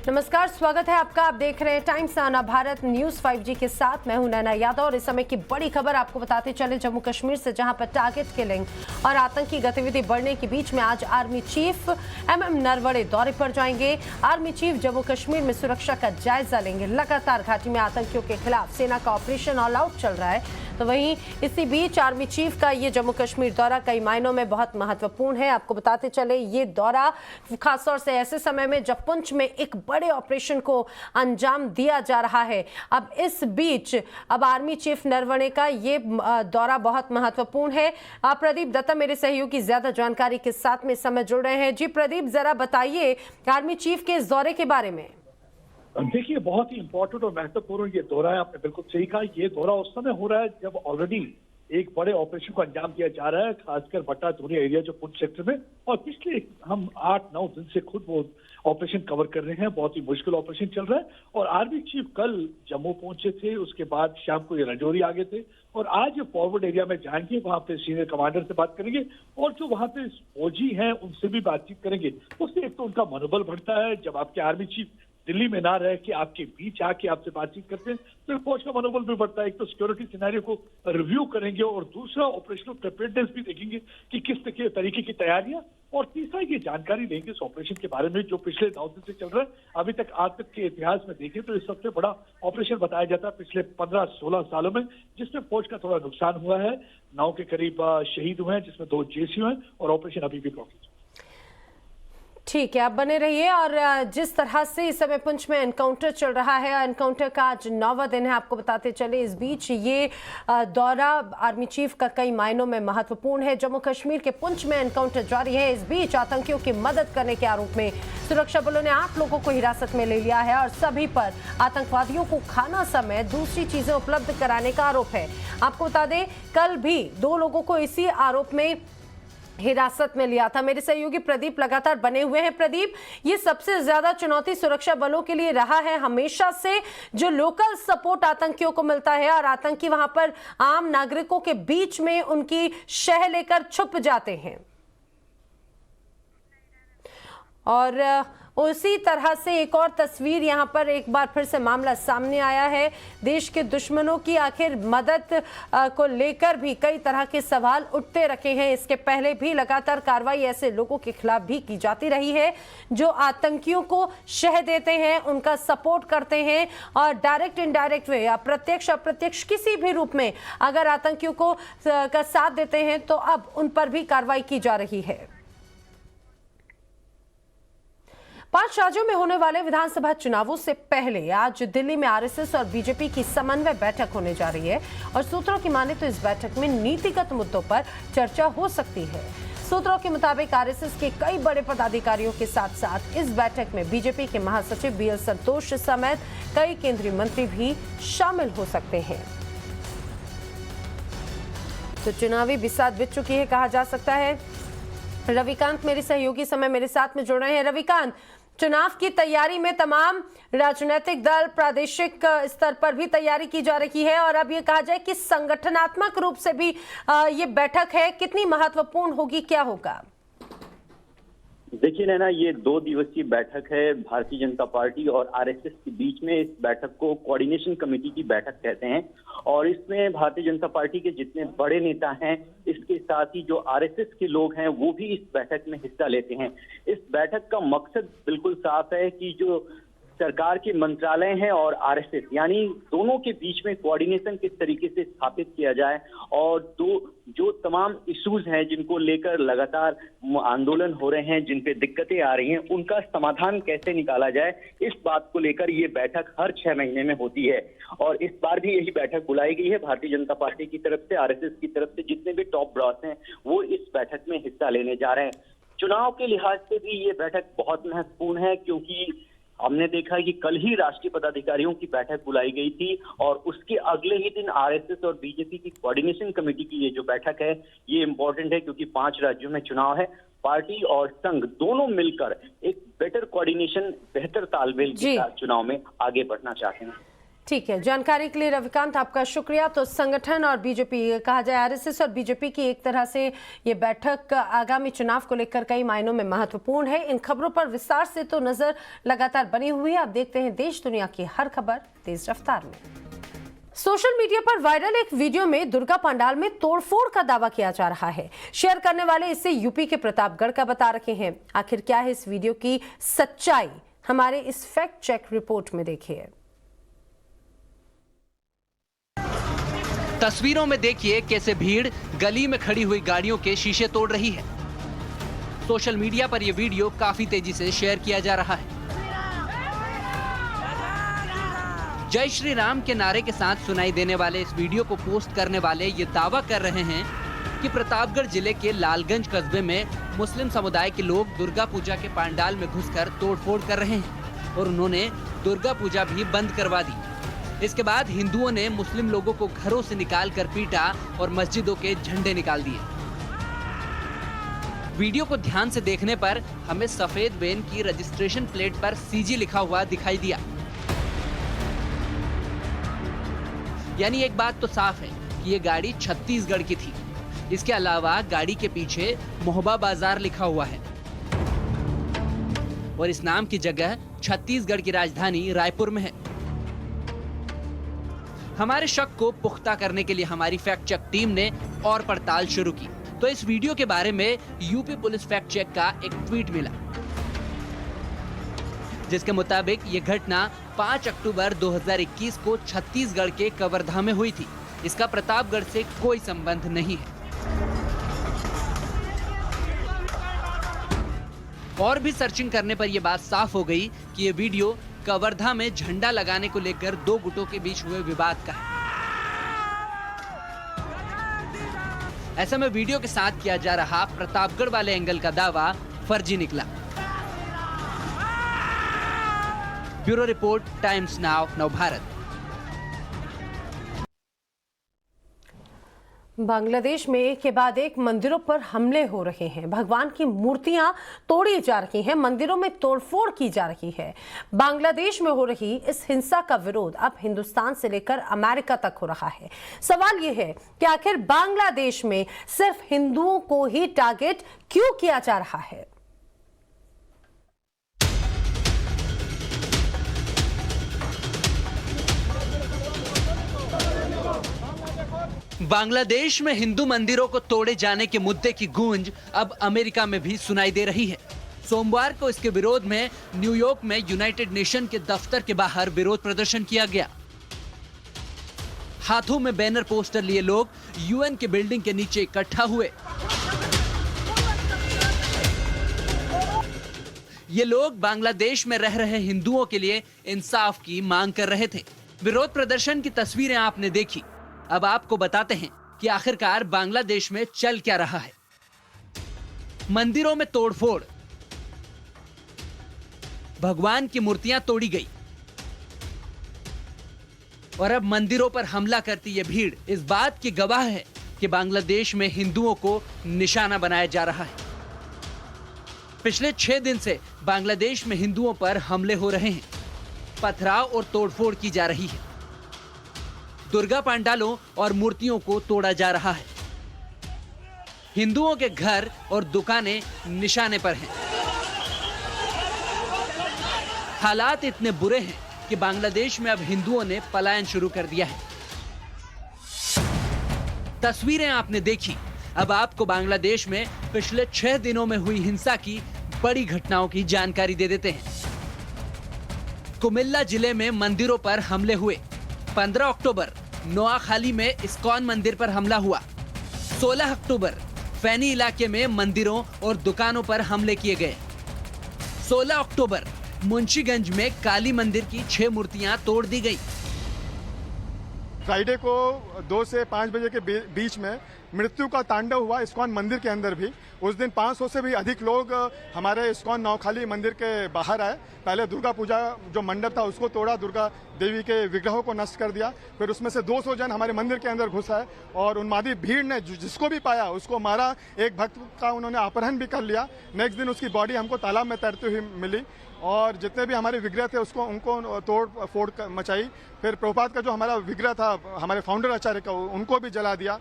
नमस्कार, स्वागत है आपका। आप देख रहे हैं टाइम्स आना भारत न्यूज 5G के साथ। मैं हूं नैना यादव और इस समय की बड़ी खबर आपको बताते चले जम्मू कश्मीर से, जहां पर टारगेट किलिंग और आतंकी गतिविधि बढ़ने के बीच में आज आर्मी चीफ MM नरवणे दौरे पर जाएंगे। आर्मी चीफ जम्मू कश्मीर में सुरक्षा का जायजा लेंगे। लगातार घाटी में आतंकियों के खिलाफ सेना का ऑपरेशन ऑल आउट चल रहा है, तो वहीं इसी बीच आर्मी चीफ का ये जम्मू कश्मीर दौरा कई मायनों में बहुत महत्वपूर्ण है। आपको बताते चले ये दौरा खासतौर से ऐसे समय में जब पुंछ में एक बड़े ऑपरेशन को अंजाम दिया जा रहा है। अब इस बीच अब आर्मी चीफ नरवणे का ये दौरा बहुत महत्वपूर्ण है। प्रदीप दत्ता मेरे सहयोगी ज्यादा जानकारी के साथ में इस समय जुड़ रहे हैं। जी प्रदीप, जरा बताइए आर्मी चीफ के इस दौरे के बारे में। देखिए, बहुत ही इंपॉर्टेंट और महत्वपूर्ण ये दौरा है। आपने बिल्कुल सही कहा, ये दौरा उस समय हो रहा है जब ऑलरेडी एक बड़े ऑपरेशन को अंजाम दिया जा रहा है, खासकर बट्टा धूनी एरिया जो पुंछ सेक्टर में, और पिछले हम 8-9 दिन से खुद वो ऑपरेशन कवर कर रहे हैं। बहुत ही मुश्किल ऑपरेशन चल रहा है और आर्मी चीफ कल जम्मू पहुंचे थे, उसके बाद शाम को ये राजौरी आ गए थे और आज ये फॉरवर्ड एरिया में जाएंगे, वहां पे सीनियर कमांडर से बात करेंगे और जो वहां पे फौजी हैं उनसे भी बातचीत करेंगे। उससे एक तो उनका मनोबल बढ़ता है, जब आपके आर्मी चीफ दिल्ली में ना रह के आपके बीच आके आपसे बातचीत करते हैं तो फौज का मनोबल भी बढ़ता है। एक तो सिक्योरिटी सिनेरियो को रिव्यू करेंगे और दूसरा ऑपरेशनल प्रिपेयर्डनेस भी देखेंगे कि किस तरीके की तैयारियां, और तीसरा ये जानकारी लेंगे इस ऑपरेशन के बारे में जो पिछले 9 दिन से चल रहा है। अभी तक आज तक के इतिहास में देखें तो ये सबसे बड़ा ऑपरेशन बताया जाता है पिछले 15-16 सालों में, जिसमें फौज का थोड़ा नुकसान हुआ है। 9 के करीब शहीद हुए हैं, जिसमें 2 जेसी हैं और ऑपरेशन अभी भी ब्लॉकेज। ठीक है, आप बने रहिए। और जिस तरह से इस समय पुंछ में एनकाउंटर चल रहा है, एनकाउंटर का आज 9वां दिन है, आपको बताते चले। इस बीच ये दौरा आर्मी चीफ का कई मायनों में महत्वपूर्ण है। जम्मू कश्मीर के पुंछ में एनकाउंटर जारी है। इस बीच आतंकियों की मदद करने के आरोप में सुरक्षा बलों ने 8 लोगों को हिरासत में ले लिया है और सभी पर आतंकवादियों को खाना समेत दूसरी चीजें उपलब्ध कराने का आरोप है। आपको बता दें, कल भी 2 लोगों को इसी आरोप में हिरासत में लिया था। मेरे सहयोगी प्रदीप लगातार बने हुए हैं। प्रदीप, ये सबसे ज्यादा चुनौती सुरक्षा बलों के लिए रहा है हमेशा से, जो लोकल सपोर्ट आतंकियों को मिलता है और आतंकी वहां पर आम नागरिकों के बीच में उनकी शह लेकर छुप जाते हैं, और उसी तरह से एक और तस्वीर यहां पर एक बार फिर से मामला सामने आया है। देश के दुश्मनों की आखिर मदद को लेकर भी कई तरह के सवाल उठते रखे हैं। इसके पहले भी लगातार कार्रवाई ऐसे लोगों के खिलाफ भी की जाती रही है जो आतंकियों को शह देते हैं, उनका सपोर्ट करते हैं और डायरेक्ट इनडायरेक्ट वे या प्रत्यक्ष अप्रत्यक्ष किसी भी रूप में अगर आतंकियों को का साथ देते हैं तो अब उन पर भी कार्रवाई की जा रही है। 5 राज्यों में होने वाले विधानसभा चुनावों से पहले आज दिल्ली में RSS और बीजेपी की समन्वय बैठक होने जा रही है और सूत्रों की माने तो इस बैठक में नीतिगत मुद्दों पर चर्चा हो सकती है। सूत्रों के मुताबिक RSS के कई बड़े पदाधिकारियों के साथ साथ इस बैठक में बीजेपी के महासचिव BL संतोष समेत कई केंद्रीय मंत्री भी शामिल हो सकते हैं। तो चुनावी बिसात बीत चुकी है कहा जा सकता है। रविकांत मेरे सहयोगी समय मेरे साथ में जुड़ रहे हैं। रविकांत, चुनाव की तैयारी में तमाम राजनीतिक दल प्रादेशिक स्तर पर भी तैयारी की जा रही है और अब ये कहा जाए कि संगठनात्मक रूप से भी ये बैठक है, कितनी महत्वपूर्ण होगी, क्या होगा? देखिए नैना, ये 2 दिवसीय बैठक है भारतीय जनता पार्टी और RSS के बीच में। इस बैठक को कोऑर्डिनेशन कमेटी की बैठक कहते हैं और इसमें भारतीय जनता पार्टी के जितने बड़े नेता हैं, इसके साथ ही जो RSS के लोग हैं वो भी इस बैठक में हिस्सा लेते हैं। इस बैठक का मकसद बिल्कुल साफ है कि जो सरकार के मंत्रालय हैं और RSS यानी दोनों के बीच में कोऑर्डिनेशन किस तरीके से स्थापित किया जाए और जो तमाम इश्यूज हैं जिनको लेकर लगातार आंदोलन हो रहे हैं, जिन पे दिक्कतें आ रही हैं, उनका समाधान कैसे निकाला जाए, इस बात को लेकर ये बैठक हर 6 महीने में होती है। और इस बार भी यही बैठक बुलाई गई है भारतीय जनता पार्टी की तरफ से। RSS की तरफ से जितने भी टॉप ब्रॉस हैं वो इस बैठक में हिस्सा लेने जा रहे हैं। चुनाव के लिहाज से भी ये बैठक बहुत महत्वपूर्ण है क्योंकि हमने देखा कि कल ही राष्ट्रीय पदाधिकारियों की बैठक बुलाई गई थी और उसके अगले ही दिन RSS और बीजेपी की कोऑर्डिनेशन कमेटी की ये जो बैठक है ये इंपॉर्टेंट है क्योंकि 5 राज्यों में चुनाव है। पार्टी और संघ दोनों मिलकर एक बेटर कोऑर्डिनेशन, बेहतर तालमेल के साथ चुनाव में आगे बढ़ना चाहते हैं। ठीक है, जानकारी के लिए रविकांत आपका शुक्रिया। तो संगठन और बीजेपी, कहा जाए आरएसएस और बीजेपी की एक तरह से ये बैठक आगामी चुनाव को लेकर कई मायनों में महत्वपूर्ण है। इन खबरों पर विस्तार से तो नजर लगातार बनी हुई है। अब देखते हैं देश दुनिया की हर खबर तेज रफ्तार में। सोशल मीडिया पर वायरल एक वीडियो में दुर्गा पंडाल में तोड़फोड़ का दावा किया जा रहा है। शेयर करने वाले इसे यूपी के प्रतापगढ़ का बता रहे हैं। आखिर क्या है इस वीडियो की सच्चाई, हमारे इस फैक्ट चेक रिपोर्ट में देखिए। तस्वीरों में देखिए कैसे भीड़ गली में खड़ी हुई गाड़ियों के शीशे तोड़ रही है। सोशल मीडिया पर यह वीडियो काफी तेजी से शेयर किया जा रहा है। जय श्री राम के नारे के साथ सुनाई देने वाले इस वीडियो को पोस्ट करने वाले ये दावा कर रहे हैं कि प्रतापगढ़ जिले के लालगंज कस्बे में मुस्लिम समुदाय के लोग दुर्गा पूजा के पंडाल में घुसकर तोड़फोड़ कर रहे हैं और उन्होंने दुर्गा पूजा भी बंद करवा दी। इसके बाद हिंदुओं ने मुस्लिम लोगों को घरों से निकालकर पीटा और मस्जिदों के झंडे निकाल दिए। वीडियो को ध्यान से देखने पर हमें सफेद वैन की रजिस्ट्रेशन प्लेट पर सीजी लिखा हुआ दिखाई दिया। यानी एक बात तो साफ है कि ये गाड़ी छत्तीसगढ़ की थी। इसके अलावा गाड़ी के पीछे मोहबा बाजार लिखा हुआ है और इस नाम की जगह छत्तीसगढ़ की राजधानी रायपुर में है। हमारे शक को पुख्ता करने के लिए हमारी फैक्ट चेक टीम ने और पड़ताल शुरू की तो इस वीडियो के बारे में यूपी पुलिस फैक्ट चेक का एक ट्वीट मिला, जिसके मुताबिक ये घटना 5 अक्टूबर 2021 को छत्तीसगढ़ के कवर्धा में हुई थी। इसका प्रतापगढ़ से कोई संबंध नहीं है। और भी सर्चिंग करने पर यह बात साफ हो गई कि ये वीडियो कवर्धा में झंडा लगाने को लेकर दो गुटों के बीच हुए विवाद का है। ऐसे में वीडियो के साथ किया जा रहा प्रतापगढ़ वाले एंगल का दावा फर्जी निकला। Bureau report, times now, Navbharat. Bangladesh में एक के बाद एक मंदिरों पर हमले हो रहे हैं। भगवान की मूर्तियां तोड़ी जा रही हैं, मंदिरों में तोड़फोड़ की जा रही है। बांग्लादेश में हो रही इस हिंसा का विरोध अब हिंदुस्तान से लेकर अमेरिका तक हो रहा है। सवाल यह है कि आखिर बांग्लादेश में सिर्फ हिंदुओं को ही टारगेट क्यों किया जा रहा है? बांग्लादेश में हिंदू मंदिरों को तोड़े जाने के मुद्दे की गूंज अब अमेरिका में भी सुनाई दे रही है। सोमवार को इसके विरोध में न्यूयॉर्क में यूनाइटेड नेशन के दफ्तर के बाहर विरोध प्रदर्शन किया गया। हाथों में बैनर पोस्टर लिए लोग यूएन के बिल्डिंग के नीचे इकट्ठा हुए। ये लोग बांग्लादेश में रह रहे हिंदुओं के लिए इंसाफ की मांग कर रहे थे। विरोध प्रदर्शन की तस्वीरें आपने देखी। अब आपको बताते हैं कि आखिरकार बांग्लादेश में चल क्या रहा है। मंदिरों में तोड़फोड़, भगवान की मूर्तियां तोड़ी गई और अब मंदिरों पर हमला करती ये भीड़ इस बात की गवाह है कि बांग्लादेश में हिंदुओं को निशाना बनाया जा रहा है। पिछले 6 दिन से बांग्लादेश में हिंदुओं पर हमले हो रहे हैं, पथराव और तोड़फोड़ की जा रही है। दुर्गा पंडालों और मूर्तियों को तोड़ा जा रहा है। हिंदुओं के घर और दुकानें निशाने पर हैं। हालात इतने बुरे हैं कि बांग्लादेश में अब हिंदुओं ने पलायन शुरू कर दिया है। तस्वीरें आपने देखी। अब आपको बांग्लादेश में पिछले 6 दिनों में हुई हिंसा की बड़ी घटनाओं की जानकारी दे देते हैं। कुमिल्ला जिले में मंदिरों पर हमले हुए। 15 अक्टूबर नोआखाली में इस्कॉन मंदिर पर हमला हुआ। 16 अक्टूबर फैनी इलाके में मंदिरों और दुकानों पर हमले किए गए। 16 अक्टूबर मुंशीगंज में काली मंदिर की 6 मूर्तियां तोड़ दी गई। फ्राइडे को 2 से 5 बजे के बीच में मृत्यु का तांडव हुआ इस्कॉन मंदिर के अंदर भी। उस दिन 500 से भी अधिक लोग हमारे इस्कॉन नौखाली मंदिर के बाहर आए। पहले दुर्गा पूजा जो मंडप था उसको तोड़ा, दुर्गा देवी के विग्रहों को नष्ट कर दिया। फिर उसमें से 200 जन हमारे मंदिर के अंदर घुस आए और उन्मादी भीड़ ने जिसको भी पाया उसको मारा। एक भक्त का उन्होंने अपहरण भी कर लिया। नेक्स्ट दिन उसकी बॉडी हमको तालाब में तैरती हुई मिली और जितने भी हमारे विग्रह थे उसको उनको तोड़ फोड़ मचाई। फिर प्रभुपाद का जो हमारा विग्रह था हमारे फाउंडर आचार्य का, उनको भी जला दिया।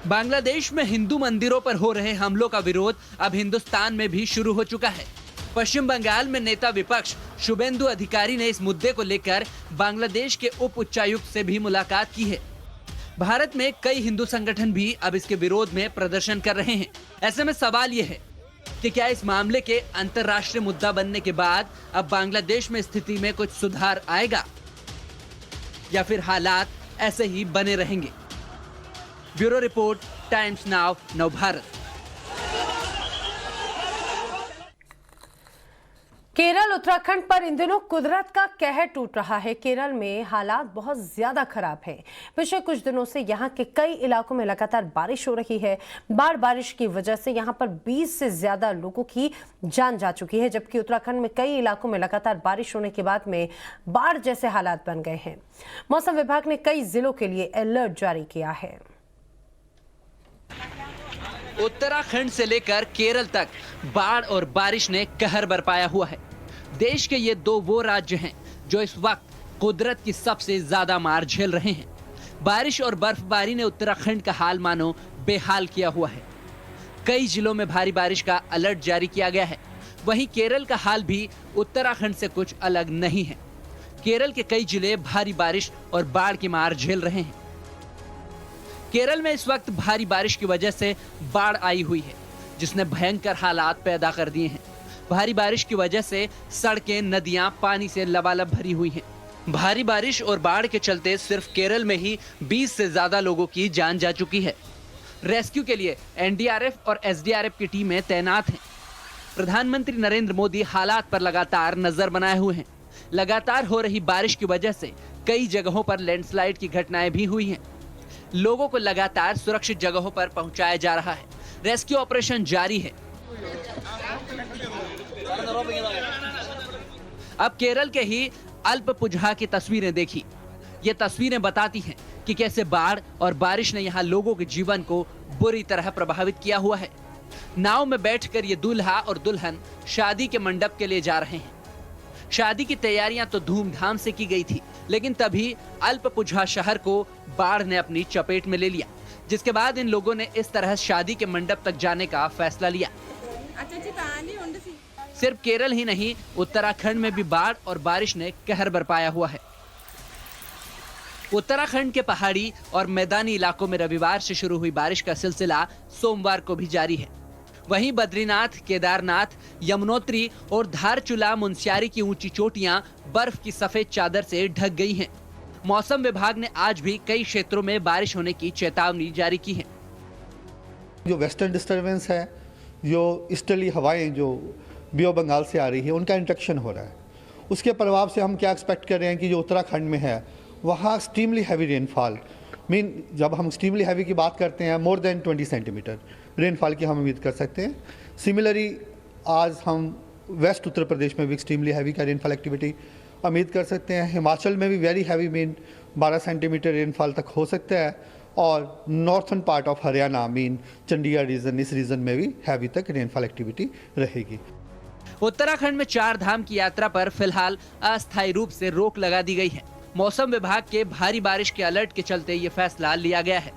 बांग्लादेश में हिंदू मंदिरों पर हो रहे हमलों का विरोध अब हिंदुस्तान में भी शुरू हो चुका है। पश्चिम बंगाल में नेता विपक्ष शुभेंदु अधिकारी ने इस मुद्दे को लेकर बांग्लादेश के उप उच्चायुक्त से भी मुलाकात की है। भारत में कई हिंदू संगठन भी अब इसके विरोध में प्रदर्शन कर रहे हैं। ऐसे में सवाल यह है कि क्या इस मामले के अंतर्राष्ट्रीय मुद्दा बनने के बाद अब बांग्लादेश में स्थिति में कुछ सुधार आएगा या फिर हालात ऐसे ही बने रहेंगे। Bureau report, times now, Navbharat. Kerala Uttarakhand पर इन दिनों कुदरत का कहर टूट रहा है। केरल में हालात बहुत ज्यादा खराब हैं। पिछले कुछ दिनों से यहाँ के कई इलाकों में लगातार बारिश हो रही है। बारिश की वजह से यहाँ पर 20 से ज्यादा लोगों की जान जा चुकी है, जबकि उत्तराखंड में कई इलाकों में लगातार बारिश होने के बाद में बाढ़ जैसे हालात बन गए हैं। मौसम विभाग ने कई जिलों के लिए अलर्ट जारी किया है। उत्तराखंड से लेकर केरल तक बाढ़ और बारिश ने कहर बरपाया हुआ है। देश के ये दो वो राज्य हैं जो इस वक्त कुदरत की सबसे ज्यादा मार झेल रहे हैं। बारिश और बर्फबारी ने उत्तराखंड का हाल मानो बेहाल किया हुआ है। कई जिलों में भारी बारिश का अलर्ट जारी किया गया है। वहीं केरल का हाल भी उत्तराखंड से कुछ अलग नहीं है। केरल के कई जिले भारी बारिश और बाढ़ की मार झेल रहे हैं। केरल में इस वक्त भारी बारिश की वजह से बाढ़ आई हुई है, जिसने भयंकर हालात पैदा कर दिए हैं। भारी बारिश की वजह से सड़कें, नदियां पानी से लबालब भरी हुई हैं। भारी बारिश और बाढ़ के चलते सिर्फ केरल में ही 20 से ज्यादा लोगों की जान जा चुकी है। रेस्क्यू के लिए एनडीआरएफ और एसडीआरएफ की टीमें तैनात हैं। प्रधानमंत्री नरेंद्र मोदी हालात पर लगातार नजर बनाए हुए हैं। लगातार हो रही बारिश की वजह से कई जगहों पर लैंडस्लाइड की घटनाएं भी हुई हैं। लोगों को लगातार सुरक्षित जगहों पर पहुंचाया जा रहा है। रेस्क्यू ऑपरेशन जारी है। अब केरल के ही अल्पपुझा की तस्वीरें देखी। ये तस्वीरें बताती हैं कि कैसे बाढ़ और बारिश ने यहाँ लोगों के जीवन को बुरी तरह प्रभावित किया हुआ है। नाव में बैठकर ये दूल्हा और दुल्हन शादी के मंडप के लिए जा रहे हैं। शादी की तैयारियां तो धूमधाम से की गई थी, लेकिन तभी अल्पपुझा शहर को बाढ़ ने अपनी चपेट में ले लिया, जिसके बाद इन लोगों ने इस तरह शादी के मंडप तक जाने का फैसला लिया। सिर्फ केरल ही नहीं, उत्तराखंड में भी बाढ़ और बारिश ने कहर बरपाया हुआ है। उत्तराखंड के पहाड़ी और मैदानी इलाकों में रविवार से शुरू हुई बारिश का सिलसिला सोमवार को भी जारी है। वहीं बद्रीनाथ, केदारनाथ, यमुनोत्री और धारचूला, मुनस्यारी की ऊंची चोटियां बर्फ की सफेद चादर से ढक गई हैं। मौसम विभाग ने आज भी कई क्षेत्रों में बारिश होने की चेतावनी जारी की है। जो वेस्टर्न डिस्टर्बेंस है, जो ईस्टर्ली हवाएं जो बे ऑफ बंगाल से आ रही है, उनका इंट्रैक्शन हो रहा है। उसके प्रभाव से हम क्या एक्सपेक्ट कर रहे हैं कि जो उत्तराखंड में है वहाँ एक्सट्रीमली हैवी रेनफॉल, जब हम एक्सट्रीमली हैवी की बात करते हैं मोर देन 20 सेंटीमीटर रेनफॉल की हम उम्मीद कर सकते हैं। सिमिलरली आज हम वेस्ट उत्तर प्रदेश में भी एक्सट्रीमली हैवी का रेनफॉल एक्टिविटी उम्मीद कर सकते हैं। हिमाचल में भी वेरी हैवी 12 सेंटीमीटर रेनफॉल तक हो सकता है, और northern part of Haryana Chandigarh region, इस रीजन में भी हैवी तक रेनफॉल एक्टिविटी रहेगी। उत्तराखंड में 4 धाम की यात्रा पर फिलहाल अस्थायी रूप से रोक लगा दी गई है। मौसम विभाग के भारी बारिश के अलर्ट के चलते ये फैसला लिया गया है।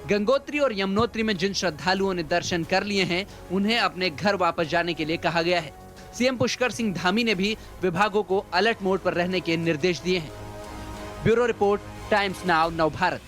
गंगोत्री और यमुनोत्री में जिन श्रद्धालुओं ने दर्शन कर लिए हैं, उन्हें अपने घर वापस जाने के लिए कहा गया है। सीएम पुष्कर सिंह धामी ने भी विभागों को अलर्ट मोड पर रहने के निर्देश दिए हैं। Bureau report, times now, Navbharat.